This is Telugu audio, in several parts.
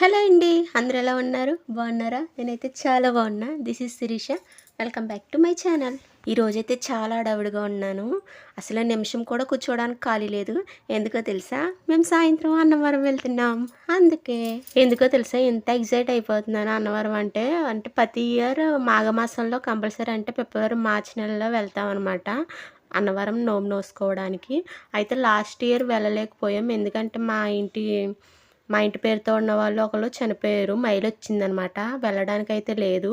హలో అండి. అందరూ ఎలా ఉన్నారు? బాగున్నారా? నేనైతే చాలా బాగున్నా. This is Sirisha. Welcome back to my channel. ఈరోజైతే చాలా హడావిడిగా ఉన్నాను. అసలు నిమిషం కూడా కూర్చోవడానికి ఖాళీ లేదు. ఎందుకో తెలుసా? మేము సాయంత్రం అన్నవరం వెళ్తున్నాం. అందుకే. ఎందుకో తెలుసా ఎంత ఎగ్జైట్ అయిపోతున్నాను అన్నవరం అంటే. ప్రతి ఇయర్ మాఘమాసంలో కంపల్సరీ అంటే ఫిబ్రవరి, మార్చి నెలలో వెళ్తాం అనమాట. అన్నవరం నోము నోసుకోవడానికి. అయితే లాస్ట్ ఇయర్ వెళ్ళలేకపోయాం. ఎందుకంటే మా ఇంటి పేరుతో ఉన్న వాళ్ళు ఒకళ్ళు చనిపోయారు. మైల్ వచ్చిందనమాట. వెళ్ళడానికైతే లేదు.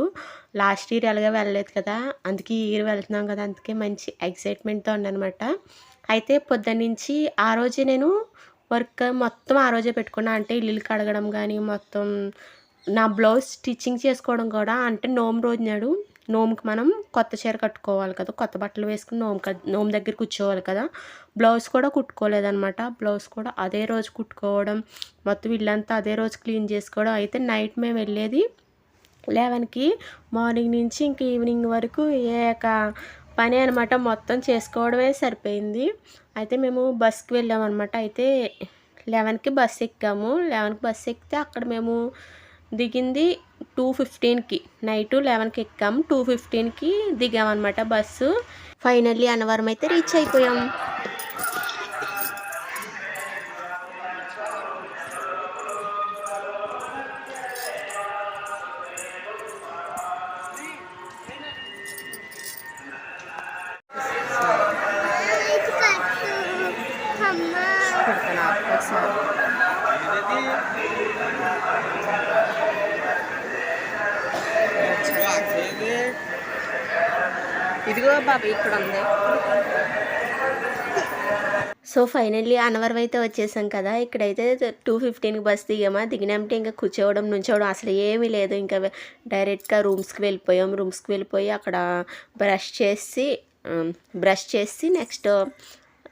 లాస్ట్ ఇయర్ ఎలాగో వెళ్ళలేదు కదా, అందుకే ఈ ఇయర్ వెళ్తున్నాం కదా, అందుకే మంచి ఎక్సైట్మెంట్తో ఉన్నానమాట. అయితే పొద్దున్నుంచి ఆ రోజే నేను వర్క్ మొత్తం ఆ రోజే పెట్టుకున్నా. అంటే ఇల్లు కడగడం కానీ, మొత్తం నా బ్లౌజ్ స్టిచ్చింగ్ చేసుకోవడం కూడా. అంటే నోము రోజు నాడు నోముకి మనం కొత్త చీర కట్టుకోవాలి కదా, కొత్త బట్టలు వేసుకుని నోము దగ్గర కూర్చోవాలి కదా. బ్లౌజ్ కూడా కుట్టుకోలేదనమాట. బ్లౌజ్ కూడా అదే రోజు కుట్టుకోవడం, మొత్తం ఇల్లంతా అదే రోజు క్లీన్ చేసుకోవడం. అయితే నైట్ మేము వెళ్ళేది 11కి. మార్నింగ్ నుంచి ఇంక ఈవినింగ్ వరకు ఏక పని అనమాట. మొత్తం చేసుకోవడమే సరిపోయింది. అయితే మేము బస్కి వెళ్ళామన్నమాట. అయితే 11కి బస్సు ఎక్కాము. 11కి బస్సు ఎక్కితే అక్కడ మేము దిగింది 2:15కి. నైట్ 11కి ఎక్కాము, 2:15కి దిగామన్నమాట బస్సు. ఫైనల్లీ అన్నవరం అయితే రీచ్ అయిపోయాం. ఇదిగో బాబు ఇక్కడ ఉంది. సో ఫైనల్లీ అన్నవరం అయితే వచ్చేసాం కదా. ఇక్కడైతే 2:15కి బస్ దిగామా. దిగినామంటే ఇంకా కూర్చోవడం నుంచోవడం అసలు ఏమీ లేదు. ఇంకా డైరెక్ట్గా రూమ్స్కి వెళ్ళిపోయి అక్కడ బ్రష్ చేసి నెక్స్ట్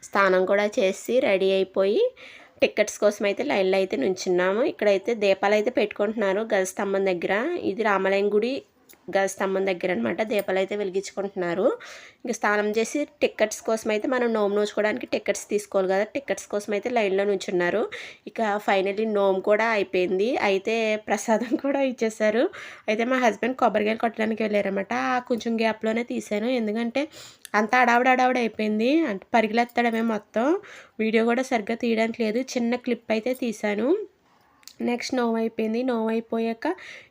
స్నానం కూడా చేసి రెడీ అయిపోయి టికెట్స్ కోసం అయితే లైన్లో అయితే నుంచున్నాము. ఇక్కడైతే దీపాలు అయితే పెట్టుకుంటున్నారు గజస్తంభం దగ్గర. ఇది రామాలయం గుడి గజస్తంభం దగ్గర అనమాట. దీపాలు అయితే వెలిగించుకుంటున్నారు. ఇంకా స్నానం చేసి టికెట్స్ కోసం అయితే మనం నోము నోచుకోవడానికి టికెట్స్ తీసుకోవాలి కదా, టికెట్స్ కోసం అయితే లైన్లో నుంచున్నారు. ఇక ఫైనల్లీ నోము కూడా అయిపోయింది. అయితే ప్రసాదం కూడా ఇచ్చేసారు. అయితే మా హస్బెండ్ కొబ్బరికాయలు కొట్టడానికి వెళ్ళారన్నమాట. కొంచెం గ్యాప్లోనే తీసాను, ఎందుకంటే అంతా అడావిడ అయిపోయింది. అంటే పరిగెత్తడమే మొత్తం. వీడియో కూడా సరిగ్గా తీయడానికి లేదు. చిన్న క్లిప్ అయితే తీసాను. నెక్స్ట్ నోము అయిపోయింది. నోము అయిపోయాక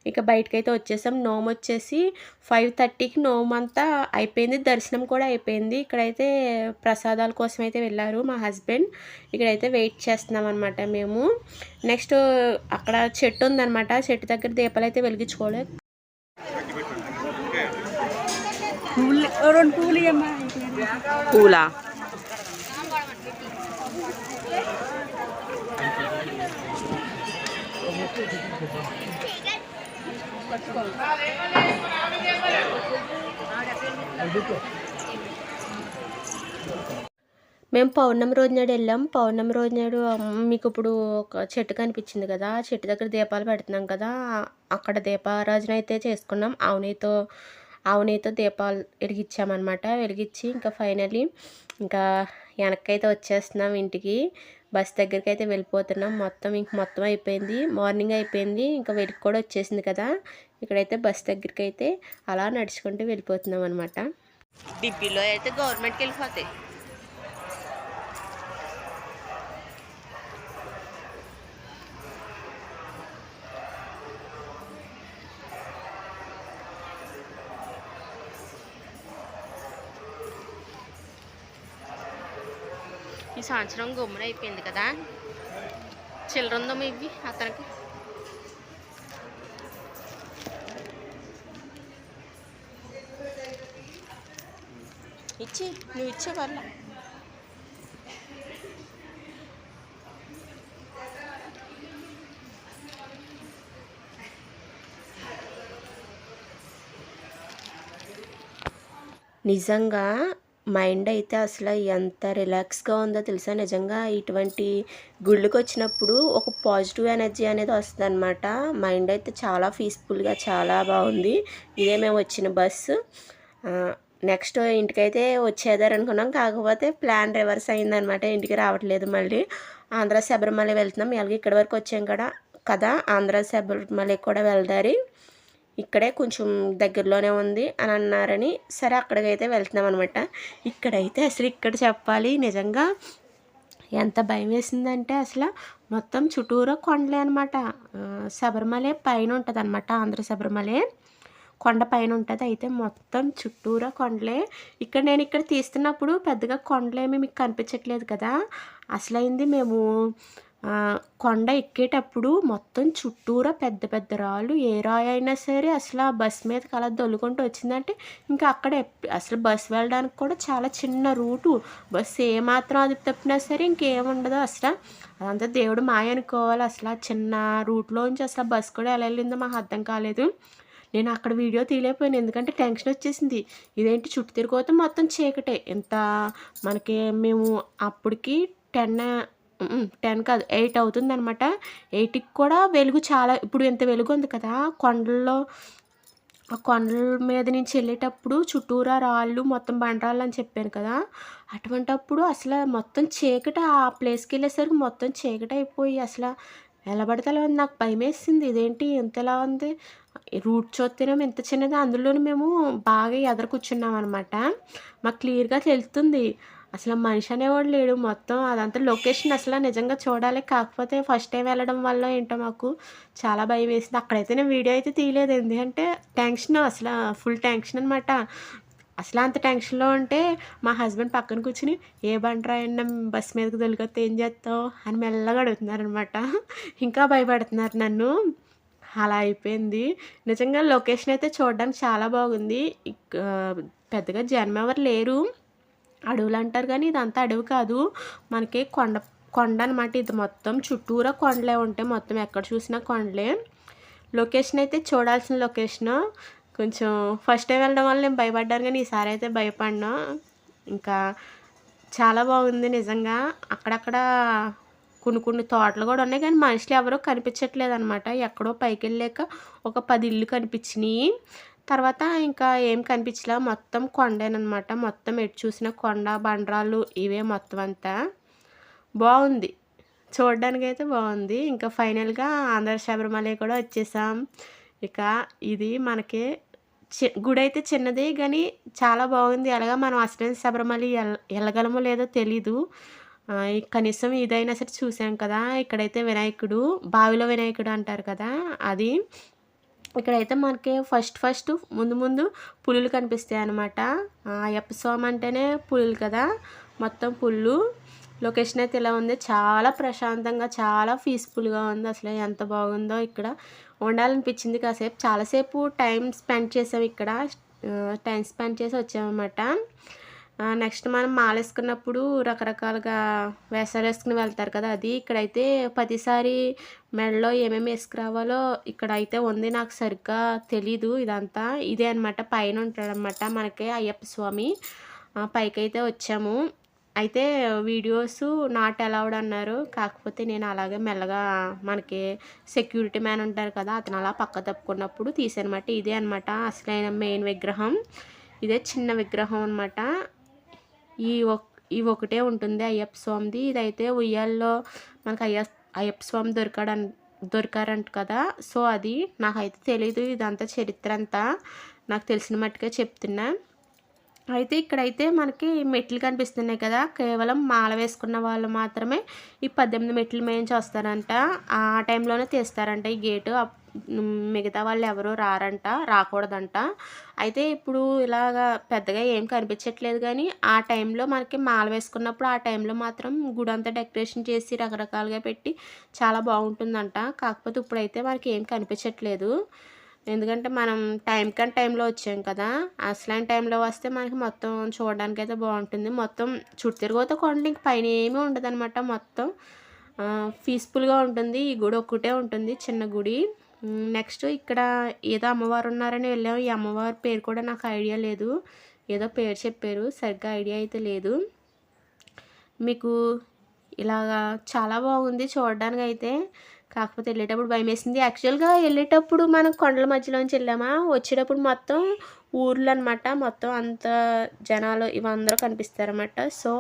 ఇక బయటకైతే వచ్చేసాం. నోము వచ్చేసి 5:30కి నోము అంతా అయిపోయింది. దర్శనం కూడా అయిపోయింది. ఇక్కడైతే ప్రసాదాల కోసం అయితే వెళ్ళారు మా హస్బెండ్. ఇక్కడైతే వెయిట్ చేస్తున్నాం అనమాట మేము. నెక్స్ట్ అక్కడ చెట్టు ఉందన్నమాట. చెట్టు దగ్గర దీపాలు అయితే వెలిగించుకోలేదు. పూలా మేము పౌర్ణమి రోజు నాడు వెళ్ళాం. పౌర్ణమి రోజు నాడు మీకు ఇప్పుడు ఒక చెట్టు కనిపించింది కదా, ఆ చెట్టు దగ్గర దీపాలు పెడుతున్నాం కదా, అక్కడ దీపారాజన అయితే చేసుకున్నాం. ఆవునేతో దీపాలు వెలిగించామన్నమాట. వెలిగించి ఇంకా ఫైనల్లీ ఇంకా వెనక్కైతే వచ్చేస్తున్నాం ఇంటికి. బస్ దగ్గరికి అయితే వెళ్ళిపోతున్నాం. మొత్తం అయిపోయింది. మార్నింగ్ అయిపోయింది. ఇంకా వెలికి కూడా వచ్చేసింది కదా. ఇక్కడైతే బస్ దగ్గరికి అయితే అలా నడుచుకుంటూ వెళ్ళిపోతున్నాం అనమాట. డిబ్బీలో అయితే గవర్నమెంట్కి వెళ్ళిపోతాయి. ఈ సంవత్సరం గుమ్మడి అయిపోయింది కదా. చిల్లర ఉందో ఇవి అతనికి. నువ్వు ఇచ్చే వాళ్ళ నిజంగా మైండ్ అయితే అసలు ఎంత రిలాక్స్గా ఉందో తెలుసా. నిజంగా ఇటువంటి గుళ్ళకి వచ్చినప్పుడు ఒక పాజిటివ్ ఎనర్జీ అనేది వస్తుంది అనమాట. మైండ్ అయితే చాలా పీస్ఫుల్గా చాలా బాగుంది. ఇదే మేము వచ్చిన బస్సు. నెక్స్ట్ ఇంటికైతే వచ్చేదారనుకున్నాం, కాకపోతే ప్లాన్ రివర్స్ అయిందనమాట. ఇంటికి రావట్లేదు, మళ్ళీ ఆంధ్ర శబరిమల వెళ్తున్నాం. అలాగే ఇక్కడి వరకు వచ్చాం కదా. కదా, ఆంధ్ర శబరిమల కూడా వెళ్ళదారి ఇక్కడే కొంచెం దగ్గరలోనే ఉంది అని అన్నారని సరే అక్కడికైతే వెళ్తున్నాం అనమాట. ఇక్కడైతే అసలు ఇక్కడ చెప్పాలి నిజంగా ఎంత భయం వేసిందంటే అసలు మొత్తం చుట్టూరా కొండలే అనమాట. శబరిమలే పైన ఉంటుంది అనమాట, ఆంధ్ర శబరిమలే కొండ పైన ఉంటుంది. అయితే మొత్తం చుట్టూరా కొండలే. నేను ఇక్కడ తీస్తున్నప్పుడు పెద్దగా కొండలేమి మీకు కనిపించట్లేదు కదా. అసలైంది మేము కొండ ఎక్కేటప్పుడు మొత్తం చుట్టూరా పెద్ద పెద్ద రాళ్ళు, ఏ రాయి అయినా సరే అసలు ఆ బస్ మీదకి అలా దొల్లుకుంటూ వచ్చిందంటే ఇంకా అక్కడ అసలు బస్సు వెళ్ళడానికి కూడా చాలా చిన్న రూటు. బస్సు ఏమాత్రం అది తప్పినా సరే ఇంకేముండదు అసలు. అదంతా దేవుడు మాయ అనుకోవాలి. అసలు చిన్న రూట్లోంచి అసలు బస్సు కూడా ఎలా వెళ్ళిందో మాకు అర్థం కాలేదు. నేను అక్కడ వీడియో తీయలేకపోయాను ఎందుకంటే టెన్షన్ వచ్చేసింది. ఇదేంటి చుట్టూ తిరిగిపోతే మొత్తం చీకటే. ఎంత మనకి మేము అప్పటికి 10 కాదు 8 అవుతుందనమాట. 8కి కూడా వెలుగు చాలా, ఇప్పుడు ఎంత వెలుగు ఉంది కదా కొండల్లో. ఆ కొండల మీద నుంచి వెళ్ళేటప్పుడు చుట్టూరా రాళ్ళు మొత్తం బండరాళ్ళు అని చెప్పాను కదా. అటువంటప్పుడు అసలు మొత్తం చీకటి. ఆ ప్లేస్కి వెళ్ళేసరికి మొత్తం చీకటి అయిపోయి అసలు ఎలా పడితే అలా ఉంది. నాకు భయం వేసింది. ఇదేంటి ఇంతలా ఉంది, రూట్ చూస్తేనేమో ఇంత చిన్నది, అందులోనే మేము బాగా ఎదర కూర్చున్నాం అనమాట. మాకు క్లియర్గా తెలుస్తుంది అసలు మనిషి అనేవాడు లేడు. మొత్తం అదంతా లొకేషన్ అసలు నిజంగా చూడాలి. కాకపోతే ఫస్ట్ టైం వెళ్ళడం వల్ల ఏంటో మాకు చాలా భయం వేసింది. అక్కడైతే నేను వీడియో అయితే తీయలేదు ఎందుకంటే టెన్షన్, అసలు ఫుల్ టెన్షన్ అనమాట. అసలు అంత టెన్షన్లో ఉంటే మా హస్బెండ్ పక్కన కూర్చుని ఏ బండ్రా అయినా బస్ మీదకి దొరికొస్తే ఏం చేస్తావు అని మెల్లగా అడుగుతున్నారనమాట. ఇంకా భయపడుతున్నారు నన్ను. అలా అయిపోయింది. నిజంగా లొకేషన్ అయితే చూడడానికి చాలా బాగుంది. పెద్దగా జనం ఎవరు లేరు. అడవులు అంటారు కానీ ఇదంతా అడవి కాదు, మనకి కొండ అనమాట. ఇది మొత్తం చుట్టూరా కొండలే ఉంటాయి, మొత్తం ఎక్కడ చూసినా కొండలే. లొకేషన్ అయితే చూడాల్సిన లొకేషను. కొంచెం ఫస్ట్ టైం వెళ్ళడం వల్ల నేను భయపడ్డాను కానీ ఈసారి అయితే భయపడినా. ఇంకా చాలా బాగుంది నిజంగా. అక్కడక్కడ కొన్ని తోటలు కూడా ఉన్నాయి కానీ మనుషులు ఎవరో కనిపించట్లేదు అనమాట. ఎక్కడో పైకి వెళ్ళాక ఒక 10 ఇళ్ళు కనిపించినాయి. తర్వాత ఇంకా ఏం కనిపించలే, మొత్తం కొండేనమాట. మొత్తం ఎటు చూసిన కొండ బండరాళ్ళు ఇవే మొత్తం అంతా. బాగుంది, చూడడానికి అయితే బాగుంది. ఇంకా ఫైనల్గా ఆంధ్ర శబరిమల కూడా వచ్చేసాం. ఇక ఇది మనకి గుడి అయితే చిన్నది కానీ చాలా బాగుంది. అలాగా మనం అసలైన శబరిమల వెళ్ళగలమో లేదో తెలీదు. కనీసం ఇదైనా సరే చూసాం కదా. ఇక్కడైతే వినాయకుడు, బావిలో వినాయకుడు అంటారు కదా అది. ఇక్కడైతే మనకి ఫస్ట్ ముందు పులులు కనిపిస్తాయి అన్నమాట. అయ్యప్ప స్వామి అంటేనే పులులు కదా, మొత్తం పుల్లు. లొకేషన్ అయితే ఇలా ఉంది, చాలా ప్రశాంతంగా చాలా పీస్ఫుల్గా ఉంది. అసలు ఎంత బాగుందో, ఇక్కడ ఉండాలనిపించింది కాసేపు. చాలాసేపు టైం స్పెండ్ చేసాం ఇక్కడ. టైం స్పెండ్ చేసి వచ్చామన్నమాట. నెక్స్ట్ మనం మాల వేసుకున్నప్పుడు రకరకాలుగా వేషాలు వేసుకుని వెళ్తారు కదా, అది ఇక్కడైతే ప్రతిసారి మెడలో ఏమేమి వేసుకురావాలో ఇక్కడైతే ఉంది. నాకు సరిగ్గా తెలీదు ఇదంతా. ఇదే అనమాట, పైన ఉంటాడనమాట మనకి అయ్యప్ప స్వామి. పైకైతే వచ్చాము. అయితే వీడియోస్ నాట్ అలౌడ్ అన్నారు. కాకపోతే నేను అలాగే మెల్లగా, మనకి సెక్యూరిటీ మ్యాన్ ఉంటారు కదా, అతను అలా పక్క తప్పుకున్నప్పుడు తీసానమాట. ఇదే అనమాట అసలైన మెయిన్ విగ్రహం. ఇదే చిన్న విగ్రహం అనమాట. ఈ ఒకటే ఉంటుంది అయ్యప్ప స్వామిది. ఇదైతే ఉయ్యాల్లో మనకు అయ్యప్ప స్వామి దొరికారంట కదా, సో అది నాకైతే తెలీదు. ఇదంతా చరిత్ర అంతా నాకు తెలిసిన మట్టుగా చెప్తున్నా. అయితే ఇక్కడైతే మనకి మెట్లు కనిపిస్తున్నాయి కదా, కేవలం మాల వేసుకున్న వాళ్ళు మాత్రమే ఈ 18 మెట్లు మేయించి వస్తారంట. ఆ టైంలోనే తీస్తారంట ఈ గేటు. మిగతా వాళ్ళు ఎవరు రాకూడదంట. అయితే ఇప్పుడు ఇలాగా పెద్దగా ఏం కనిపించట్లేదు కానీ ఆ టైంలో మనకి మాల వేసుకున్నప్పుడు ఆ టైంలో మాత్రం గుడి అంతా డెకరేషన్ చేసి రకరకాలుగా పెట్టి చాలా బాగుంటుందంట. కాకపోతే ఇప్పుడైతే మనకి ఏం కనిపించట్లేదు ఎందుకంటే మనం టైంలో వచ్చాం కదా. అసలైన టైంలో వస్తే మనకి మొత్తం చూడడానికి అయితే బాగుంటుంది. మొత్తం చుట్టూ తిరిగితే కొండ ఇంక పైన ఏమీ ఉండదు అనమాట. మొత్తం పీస్ఫుల్గా ఉంటుంది. ఈ గుడి ఒక్కటే ఉంటుంది, చిన్న గుడి. నెక్స్ట్ ఇక్కడ ఏదో అమ్మవారు ఉన్నారని వెళ్ళాము. ఈ అమ్మవారి పేరు కూడా నాకు ఐడియా లేదు, ఏదో పేరు చెప్పారు, సరిగ్గా ఐడియా అయితే లేదు. మీకు ఇలాగా చాలా బాగుంది చూడడానికి అయితే. కాకపోతే వెళ్ళేటప్పుడు భయం వేసింది. యాక్చువల్గా వెళ్ళేటప్పుడు మనం కొండల మధ్యలోంచి వెళ్ళామా, వచ్చేటప్పుడు మొత్తం ఊర్లు అనమాట. మొత్తం అంత జనాలు ఇవందరూ కనిపిస్తారన్నమాట. సో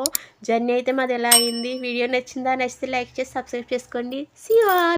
జర్నీ అయితే మాది ఎలా అయింది. వీడియో నచ్చిందా? నచ్చితే లైక్ చేసి సబ్స్క్రైబ్ చేసుకోండి. See you all.